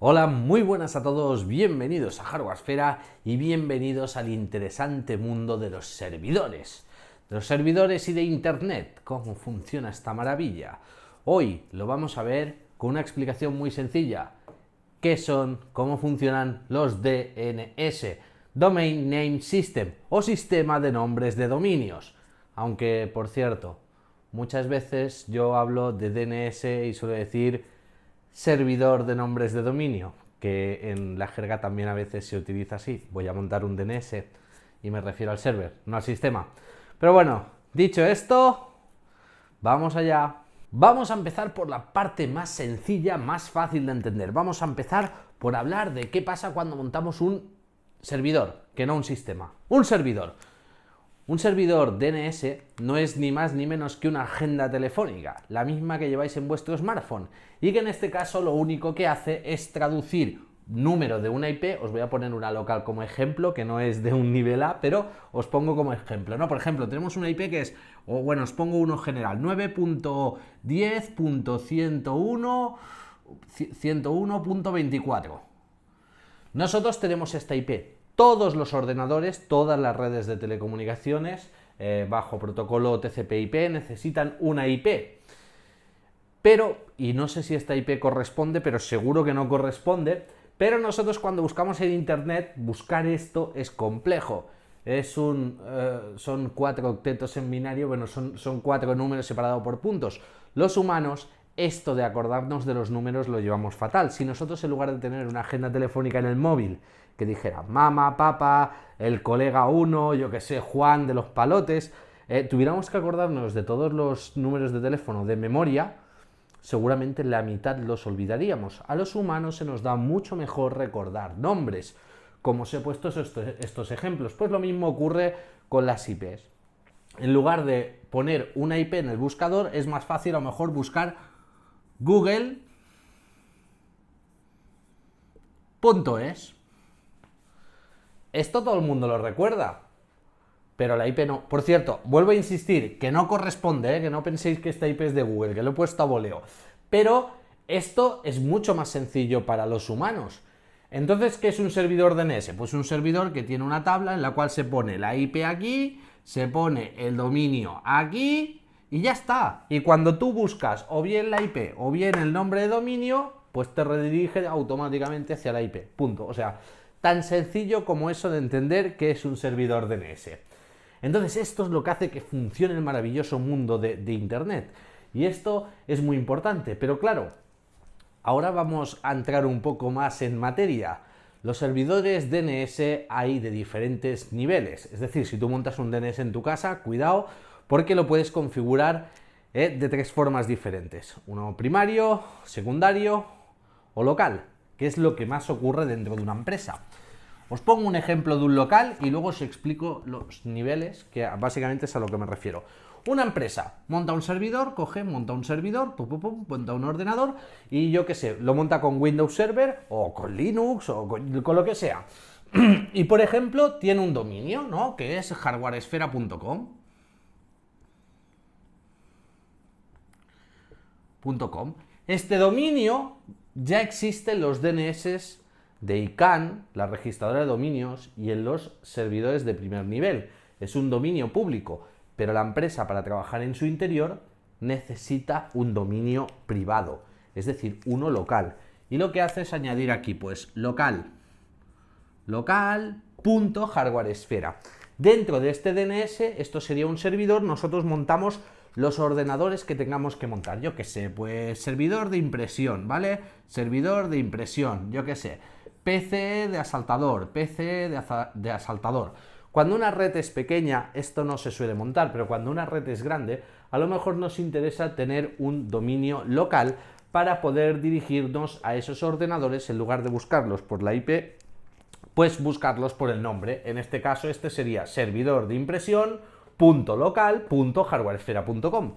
Hola, muy buenas a todos, bienvenidos a Hardwaresfera y bienvenidos al interesante mundo de los servidores. De los servidores y de Internet, cómo funciona esta maravilla. Hoy lo vamos a ver con una explicación muy sencilla. ¿Qué son? ¿Cómo funcionan los DNS? Domain Name System o sistema de nombres de dominios. Aunque, por cierto, muchas veces yo hablo de DNS y suelo decir servidor de nombres de dominio, que en la jerga también a veces se utiliza así. Voy a montar un DNS y me refiero al server, no al sistema. Pero bueno, dicho esto, vamos allá. Vamos a empezar por la parte más sencilla, más fácil de entender. Vamos a empezar por hablar de qué pasa cuando montamos un servidor, que no un sistema. Un servidor. Un servidor DNS no es ni más ni menos que una agenda telefónica, la misma que lleváis en vuestro smartphone, y que en este caso lo único que hace es traducir número de una IP. Os voy a poner una local como ejemplo, que no es de un nivel A, pero os pongo como ejemplo, ¿no? Por ejemplo, tenemos una IP que es, o bueno, os pongo uno general, 9.10.101.101.24. Nosotros tenemos esta IP. Todos los ordenadores, todas las redes de telecomunicaciones bajo protocolo TCP/IP necesitan una IP. Pero, y no sé si esta IP corresponde, pero seguro que no corresponde, pero nosotros cuando buscamos en Internet, buscar esto es complejo. Son 4 octetos en binario, bueno, son 4 números separados por puntos. Los humanos, esto de acordarnos de los números lo llevamos fatal. Si nosotros en lugar de tener una agenda telefónica en el móvil que dijera mamá, papá, el colega 1, yo que sé, Juan de los palotes, tuviéramos que acordarnos de todos los números de teléfono de memoria, seguramente la mitad los olvidaríamos. A los humanos se nos da mucho mejor recordar nombres. Como os he puesto estos ejemplos, pues lo mismo ocurre con las IPs. En lugar de poner una IP en el buscador, es más fácil a lo mejor buscar google.es. Esto todo el mundo lo recuerda, pero la IP no. Por cierto, vuelvo a insistir, que no corresponde, que no penséis que esta IP es de Google, que lo he puesto a voleo. Pero esto es mucho más sencillo para los humanos. Entonces, ¿qué es un servidor DNS? Pues un servidor que tiene una tabla en la cual se pone la IP aquí, se pone el dominio aquí y ya está. Y cuando tú buscas o bien la IP o bien el nombre de dominio, pues te redirige automáticamente hacia la IP. Punto. O sea, tan sencillo como eso de entender qué es un servidor DNS. Entonces esto es lo que hace que funcione el maravilloso mundo de Internet. Y esto es muy importante, pero claro, ahora vamos a entrar un poco más en materia. Los servidores DNS hay de diferentes niveles. Es decir, si tú montas un DNS en tu casa, cuidado, porque lo puedes configurar de 3 formas diferentes. Uno primario, secundario o local, que es lo que más ocurre dentro de una empresa. Os pongo un ejemplo de un local y luego os explico los niveles, que básicamente es a lo que me refiero. Una empresa monta un servidor, monta un servidor, monta un ordenador y yo qué sé, lo monta con Windows Server o con Linux o con lo que sea. Y por ejemplo, tiene un dominio, ¿no? Que es hardwaresfera.com. Este dominio ya existe en los DNS de ICANN, la registradora de dominios, y en los servidores de primer nivel. Es un dominio público, pero la empresa, para trabajar en su interior, necesita un dominio privado, es decir, uno local. Y lo que hace es añadir aquí, pues, local.hardwaresfera. Dentro de este DNS, esto sería un servidor, nosotros montamos los ordenadores que tengamos que montar. Yo qué sé, pues servidor de impresión, ¿vale? Servidor de impresión, yo qué sé. PC de asaltador, PC de asaltador. Cuando una red es pequeña, esto no se suele montar, pero cuando una red es grande, a lo mejor nos interesa tener un dominio local para poder dirigirnos a esos ordenadores en lugar de buscarlos por la IP, pues buscarlos por el nombre. En este caso, este sería servidor de impresión .local.hardwaresfera.com,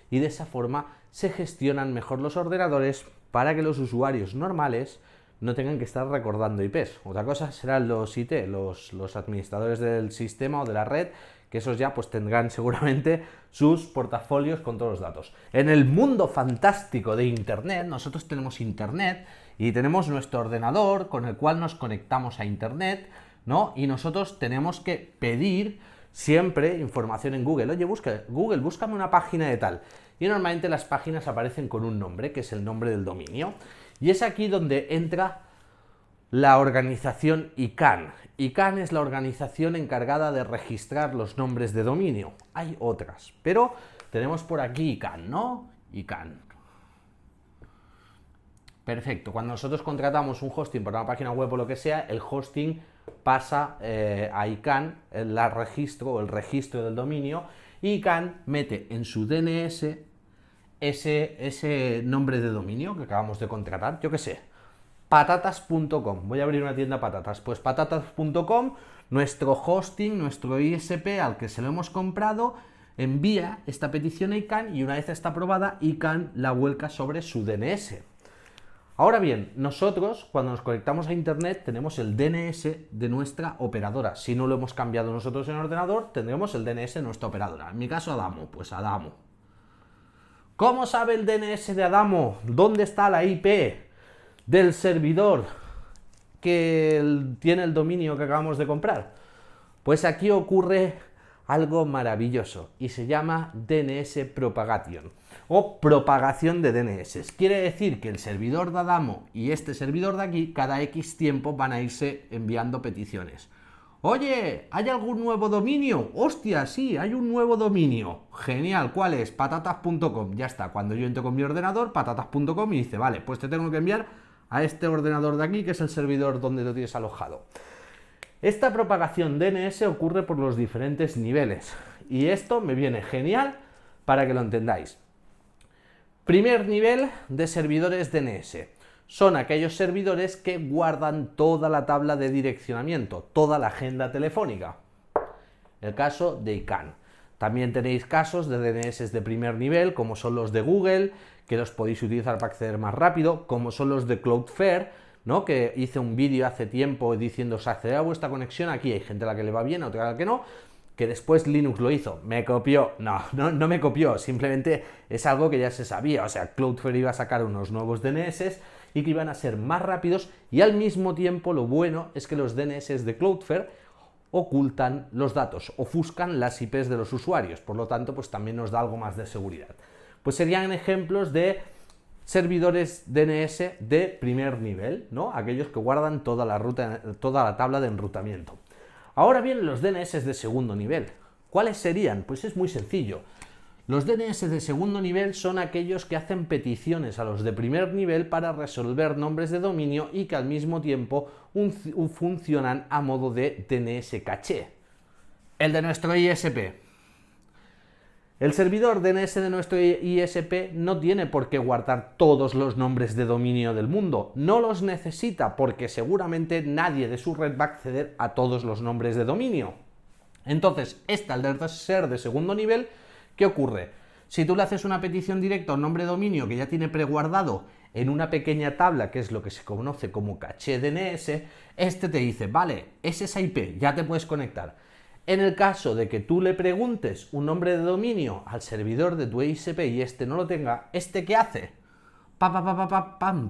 y de esa forma se gestionan mejor los ordenadores para que los usuarios normales no tengan que estar recordando IPs. Otra cosa serán los IT, los administradores del sistema o de la red, que esos ya pues tendrán seguramente sus portafolios con todos los datos. En el mundo fantástico de Internet, nosotros tenemos Internet y tenemos nuestro ordenador con el cual nos conectamos a internet, ¿no? Y nosotros tenemos que pedir siempre información en Google. Oye, Google, búscame una página de tal. Y normalmente las páginas aparecen con un nombre, que es el nombre del dominio. Y es aquí donde entra la organización ICANN. ICANN es la organización encargada de registrar los nombres de dominio. Hay otras, pero tenemos por aquí ICANN, ¿no? ICANN. Perfecto. Cuando nosotros contratamos un hosting para una página web o lo que sea, el hosting pasa a ICANN el registro del dominio, y ICANN mete en su DNS ese nombre de dominio que acabamos de contratar. Yo qué sé, patatas.com. Voy a abrir una tienda patatas. Pues patatas.com, nuestro hosting, nuestro ISP al que se lo hemos comprado, envía esta petición a ICANN y una vez está aprobada, ICANN la vuelca sobre su DNS. Ahora bien, nosotros cuando nos conectamos a internet tenemos el DNS de nuestra operadora. Si no lo hemos cambiado nosotros en el ordenador, tendremos el DNS de nuestra operadora. En mi caso, Adamo, pues Adamo. ¿Cómo sabe el DNS de Adamo dónde está la IP del servidor que tiene el dominio que acabamos de comprar? Pues aquí ocurre algo maravilloso y se llama DNS propagation o propagación de DNS. Quiere decir que el servidor de Adamo y este servidor de aquí cada X tiempo van a irse enviando peticiones. Oye, ¿hay algún nuevo dominio? Hostia, sí, hay un nuevo dominio. Genial, ¿cuál es? Patatas.com. Ya está, cuando yo entro con mi ordenador, patatas.com, y dice, vale, pues te tengo que enviar a este ordenador de aquí, que es el servidor donde lo tienes alojado. Esta propagación DNS ocurre por los diferentes niveles y esto me viene genial para que lo entendáis. Primer nivel de servidores DNS. Son aquellos servidores que guardan toda la tabla de direccionamiento, toda la agenda telefónica. El caso de ICANN. También tenéis casos de DNS de primer nivel, como son los de Google, que los podéis utilizar para acceder más rápido, como son los de Cloudflare, ¿no? Que hice un vídeo hace tiempo diciendo, os accede a vuestra conexión, aquí hay gente a la que le va bien, otra a la que no, que después Linux lo hizo, me copió, no me copió, simplemente es algo que ya se sabía, o sea, Cloudflare iba a sacar unos nuevos DNS y que iban a ser más rápidos, y al mismo tiempo lo bueno es que los DNS de Cloudflare ocultan los datos, ofuscan las IPs de los usuarios, por lo tanto pues también nos da algo más de seguridad. Pues serían ejemplos de servidores DNS de primer nivel, ¿no? Aquellos que guardan toda la tabla de enrutamiento. Ahora vienen los DNS de segundo nivel. ¿Cuáles serían? Pues es muy sencillo. Los DNS de segundo nivel son aquellos que hacen peticiones a los de primer nivel para resolver nombres de dominio y que al mismo tiempo funcionan a modo de DNS caché. El de nuestro ISP. El servidor DNS de nuestro ISP no tiene por qué guardar todos los nombres de dominio del mundo. No los necesita porque seguramente nadie de su red va a acceder a todos los nombres de dominio. Entonces, al ser de segundo nivel, ¿qué ocurre? Si tú le haces una petición directa a un nombre de dominio que ya tiene preguardado en una pequeña tabla, que es lo que se conoce como caché DNS, este te dice, vale, es esa IP, ya te puedes conectar. En el caso de que tú le preguntes un nombre de dominio al servidor de tu ISP y este no lo tenga, ¿este qué hace?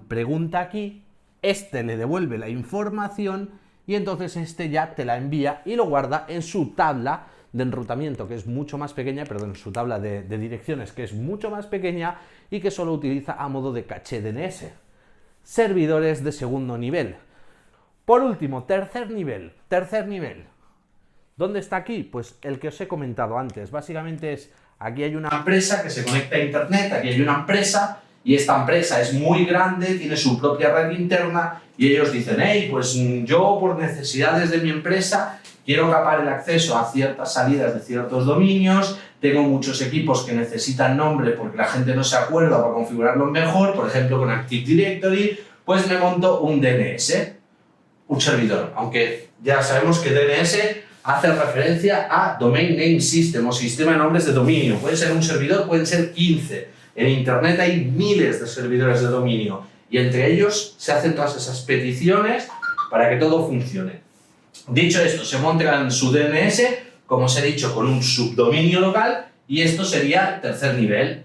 Pregunta aquí, este le devuelve la información y entonces este ya te la envía y lo guarda en su tabla de enrutamiento, que es mucho más pequeña, perdón, en su tabla de direcciones, que es mucho más pequeña y que solo utiliza a modo de caché DNS. Servidores de segundo nivel. Por último, tercer nivel. ¿Dónde está aquí? Pues el que os he comentado antes. Básicamente es, aquí hay una empresa que se conecta a internet, aquí hay una empresa y esta empresa es muy grande, tiene su propia red interna y ellos dicen, hey, pues yo por necesidades de mi empresa quiero capar el acceso a ciertas salidas de ciertos dominios, tengo muchos equipos que necesitan nombre porque la gente no se acuerda para configurarlo mejor, por ejemplo con Active Directory, pues me monto un DNS, un servidor, aunque ya sabemos que DNS hace referencia a Domain Name System o sistema de nombres de dominio. Puede ser un servidor, pueden ser 15. En internet hay miles de servidores de dominio y entre ellos se hacen todas esas peticiones para que todo funcione. Dicho esto, se monta en su DNS, como os he dicho, con un subdominio local y esto sería tercer nivel.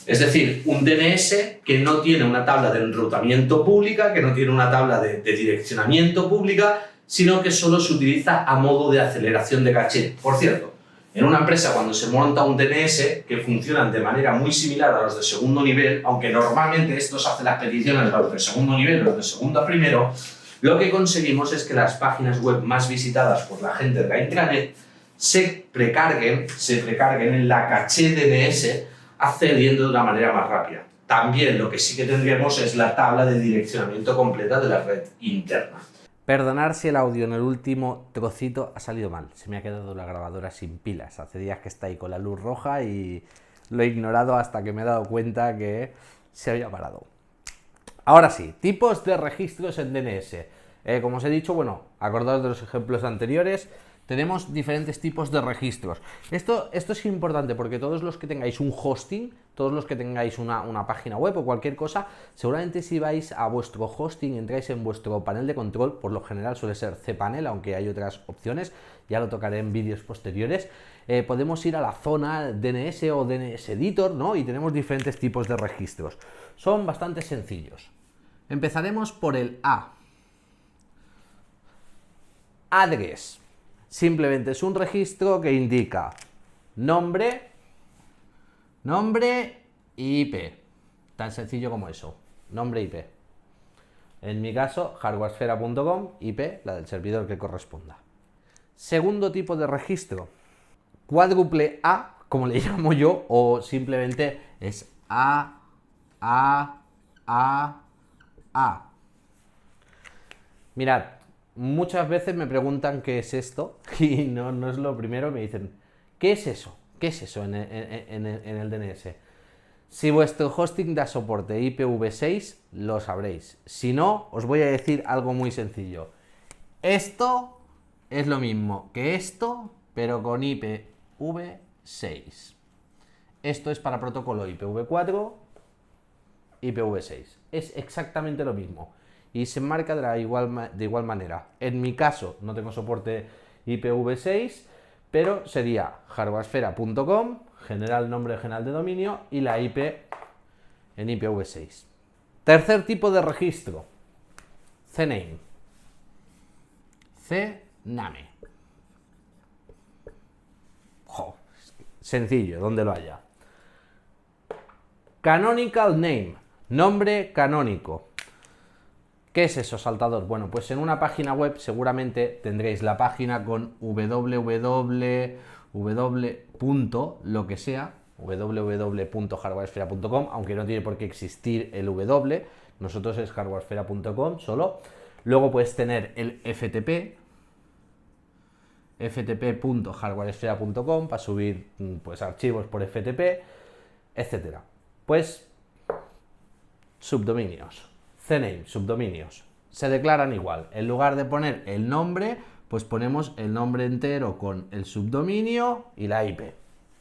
Es decir, un DNS que no tiene una tabla de enrutamiento pública, que no tiene una tabla de direccionamiento pública, sino que solo se utiliza a modo de aceleración de caché. Por cierto, en una empresa cuando se monta un DNS que funcionan de manera muy similar a los de segundo nivel, aunque normalmente estos hacen las peticiones a los de segundo nivel o los de segundo a primero, lo que conseguimos es que las páginas web más visitadas por la gente de la intranet se precarguen en la caché DNS, accediendo de una manera más rápida. También lo que sí que tendríamos es la tabla de direccionamiento completa de la red interna. Perdonar si el audio en el último trocito ha salido mal. Se me ha quedado la grabadora sin pilas. Hace días que está ahí con la luz roja y lo he ignorado hasta que me he dado cuenta que se había parado. Ahora sí, tipos de registros en DNS. Como os he dicho, bueno, acordaos de los ejemplos anteriores. Tenemos diferentes tipos de registros. Esto es importante porque todos los que tengáis un hosting, todos los que tengáis una página web o cualquier cosa, seguramente si vais a vuestro hosting, entráis en vuestro panel de control, por lo general suele ser cPanel, aunque hay otras opciones, ya lo tocaré en vídeos posteriores, podemos ir a la zona DNS o DNS Editor, ¿no? Y tenemos diferentes tipos de registros. Son bastante sencillos. Empezaremos por el A. Address. Simplemente es un registro que indica nombre y IP. Tan sencillo como eso. Nombre y IP. En mi caso, hardwaresfera.com, IP, la del servidor que corresponda. Segundo tipo de registro. Cuádruple A, como le llamo yo, o simplemente es A. Mirad. Muchas veces me preguntan qué es esto y no es lo primero, me dicen, ¿qué es eso? ¿Qué es eso en el DNS? Si vuestro hosting da soporte IPv6, lo sabréis. Si no, os voy a decir algo muy sencillo. Esto es lo mismo que esto, pero con IPv6. Esto es para protocolo IPv4, IPv6. Es exactamente lo mismo. Y se enmarca de igual manera. En mi caso no tengo soporte IPv6, pero sería hardwaresfera.com, nombre general de dominio, y la IP en IPv6. Tercer tipo de registro. CNAME. CNAME. Sencillo, donde lo haya. Canonical Name. Nombre canónico. ¿Qué es eso, saltador? Bueno, pues en una página web seguramente tendréis la página con www.hardwaresfera.com, aunque no tiene por qué existir el W, nosotros es hardwaresfera.com solo. Luego puedes tener el FTP, ftp.hardwaresfera.com para subir pues archivos por FTP, etcétera. Pues subdominios. CNAME, subdominios, se declaran igual. En lugar de poner el nombre, pues ponemos el nombre entero con el subdominio y la IP.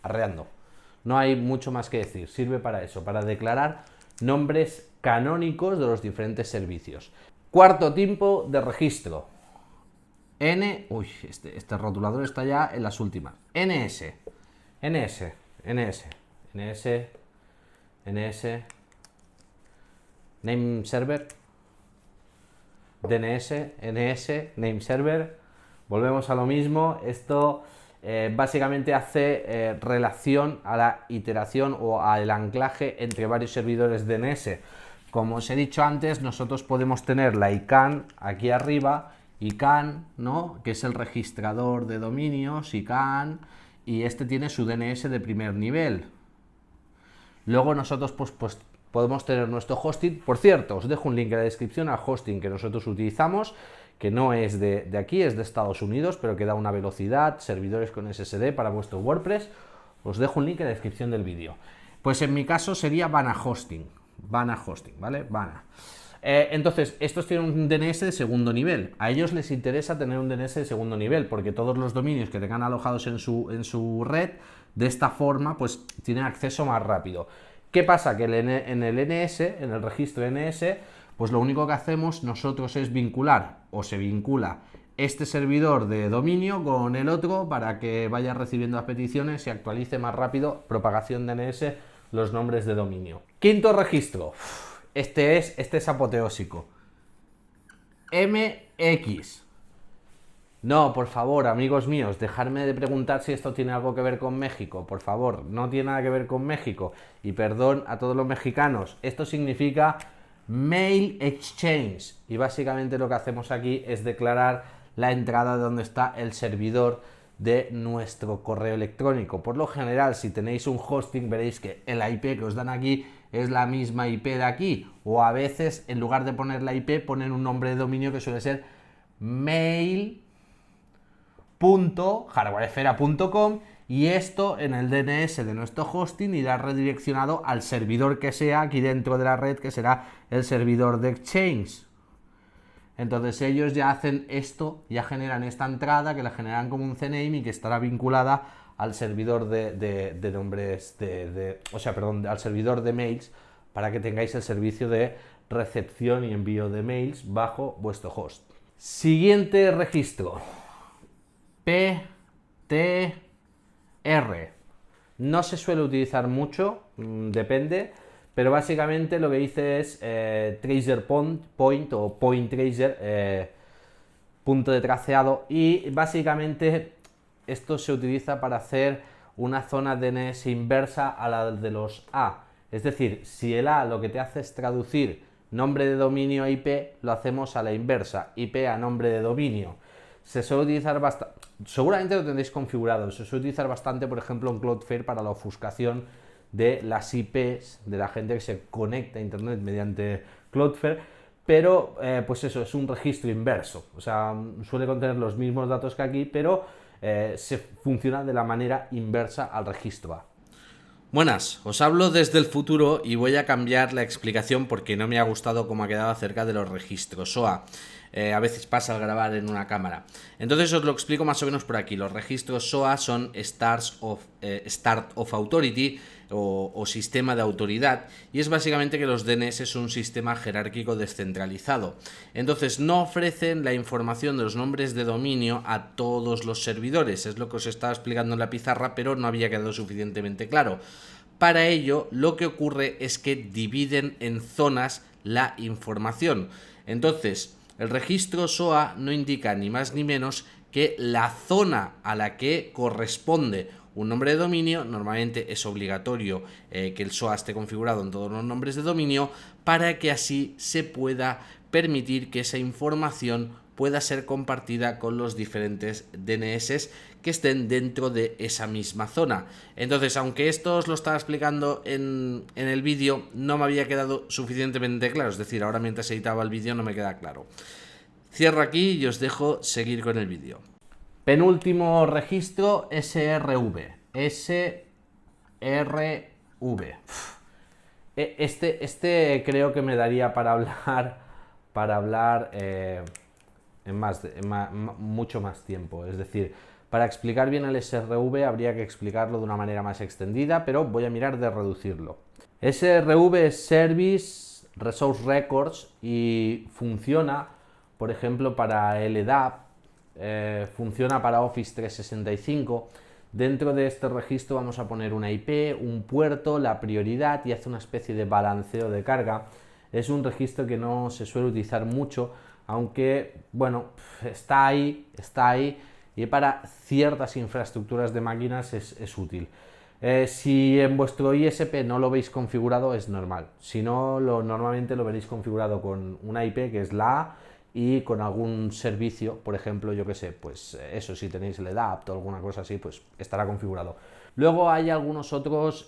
Arreando. No hay mucho más que decir. Sirve para eso, para declarar nombres canónicos de los diferentes servicios. Cuarto tipo de registro. Este rotulador está ya en las últimas. NS. Name server, DNS, NS, name server, volvemos a lo mismo. Esto básicamente hace relación a la iteración o al anclaje entre varios servidores DNS. Como os he dicho antes, nosotros podemos tener la ICANN aquí arriba, ICANN, ¿no? Que es el registrador de dominios, ICANN, y este tiene su DNS de primer nivel. Luego nosotros pues podemos tener nuestro hosting. Por cierto, os dejo un link en la descripción al hosting que nosotros utilizamos, que no es de aquí, es de Estados Unidos, pero que da una velocidad, servidores con SSD para vuestro WordPress. Os dejo un link en la descripción del vídeo. Pues en mi caso sería Vana Hosting, ¿vale? Vana. Entonces, estos tienen un DNS de segundo nivel. A ellos les interesa tener un DNS de segundo nivel, porque todos los dominios que tengan alojados en su red, de esta forma, pues tienen acceso más rápido. ¿Qué pasa? Que en el NS, en el registro NS, pues lo único que hacemos nosotros es vincular, o se vincula, este servidor de dominio con el otro para que vaya recibiendo las peticiones y actualice más rápido, propagación de DNS los nombres de dominio. Quinto registro. Este es apoteósico. MX. No, por favor, amigos míos, dejarme de preguntar si esto tiene algo que ver con México. Por favor, no tiene nada que ver con México. Y perdón a todos los mexicanos. Esto significa Mail Exchange. Y básicamente lo que hacemos aquí es declarar la entrada de donde está el servidor de nuestro correo electrónico. Por lo general, si tenéis un hosting, veréis que el IP que os dan aquí es la misma IP de aquí. O a veces, en lugar de poner la IP, ponen un nombre de dominio que suele ser mail.hardwareesfera.com, y esto en el DNS de nuestro hosting irá redireccionado al servidor que sea aquí dentro de la red, que será el servidor de Exchange. Entonces ellos ya hacen esto, ya generan esta entrada, que la generan como un CNAME y que estará vinculada al servidor de nombres, al servidor de mails, para que tengáis el servicio de recepción y envío de mails bajo vuestro host. Siguiente registro. PTR. No se suele utilizar mucho, depende, pero básicamente lo que dice es tracer point o point tracer, punto de traceado, y básicamente esto se utiliza para hacer una zona DNS inversa a la de los A. Es decir, si el A lo que te hace es traducir nombre de dominio a IP, lo hacemos a la inversa, IP a nombre de dominio. Se suele utilizar bastante, seguramente lo tendréis configurado, se suele utilizar bastante, por ejemplo, en Cloudflare para la ofuscación de las IPs de la gente que se conecta a internet mediante Cloudflare, pero pues eso, es un registro inverso, o sea, suele contener los mismos datos que aquí, pero se funciona de la manera inversa al registro A. Buenas, os hablo desde el futuro y voy a cambiar la explicación porque no me ha gustado cómo ha quedado acerca de los registros SOA. A veces pasa al grabar en una cámara. Entonces os lo explico más o menos por aquí. Los registros SOA son Start of Authority o sistema de autoridad, y es básicamente que los DNS son un sistema jerárquico descentralizado. Entonces no ofrecen la información de los nombres de dominio a todos los servidores. Es lo que os estaba explicando en la pizarra, pero no había quedado suficientemente claro. Para ello, lo que ocurre es que dividen en zonas la información. Entonces, el registro SOA no indica ni más ni menos que la zona a la que corresponde un nombre de dominio. Normalmente es obligatorio que el SOA esté configurado en todos los nombres de dominio, para que así se pueda permitir que esa información pueda ser compartida con los diferentes DNS que estén dentro de esa misma zona. Entonces, aunque esto os lo estaba explicando en el vídeo, no me había quedado suficientemente claro, es decir, ahora mientras editaba el vídeo no me queda claro. Cierro aquí y os dejo seguir con el vídeo. Penúltimo registro, SRV. SRV. Este creo que me daría para hablar mucho más tiempo. Es decir, para explicar bien el SRV habría que explicarlo de una manera más extendida, pero voy a mirar de reducirlo. SRV es Service Resource Records y funciona, por ejemplo, para LDAP, funciona para Office 365. Dentro de este registro vamos a poner una IP, un puerto, la prioridad, y hace una especie de balanceo de carga. Es un registro que no se suele utilizar mucho, aunque, bueno, está ahí, y para ciertas infraestructuras de máquinas es útil. Si en vuestro ISP no lo veis configurado, es normal. Si no, normalmente lo veréis configurado con una IP que es la A, y con algún servicio, por ejemplo, yo que sé, pues eso, si tenéis el EDAPT o alguna cosa así, pues estará configurado. Luego hay algunos otros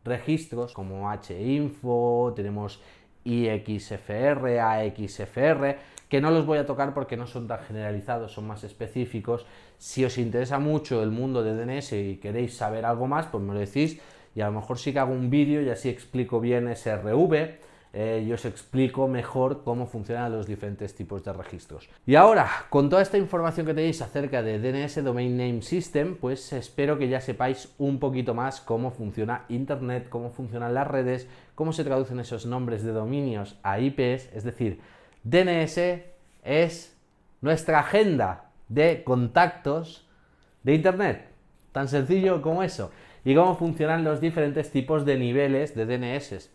registros como hinfo, tenemos IXFR, AXFR, que no los voy a tocar porque no son tan generalizados, son más específicos. Si os interesa mucho el mundo de DNS y queréis saber algo más, pues me lo decís, y a lo mejor sí que hago un vídeo y así explico bien SRV, y os explico mejor cómo funcionan los diferentes tipos de registros. Y ahora, con toda esta información que tenéis acerca de DNS Domain Name System, pues espero que ya sepáis un poquito más cómo funciona Internet, cómo funcionan las redes, cómo se traducen esos nombres de dominios a IPs. Es decir, DNS es nuestra agenda de contactos de Internet, tan sencillo como eso. y cómo funcionan los diferentes tipos de niveles de DNS.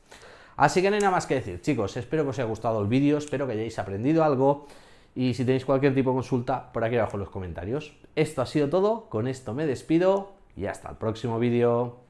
Así que no hay nada más que decir, chicos, espero que os haya gustado el vídeo, espero que hayáis aprendido algo y si tenéis cualquier tipo de consulta, por aquí abajo en los comentarios. Esto ha sido todo, con esto me despido y hasta el próximo vídeo.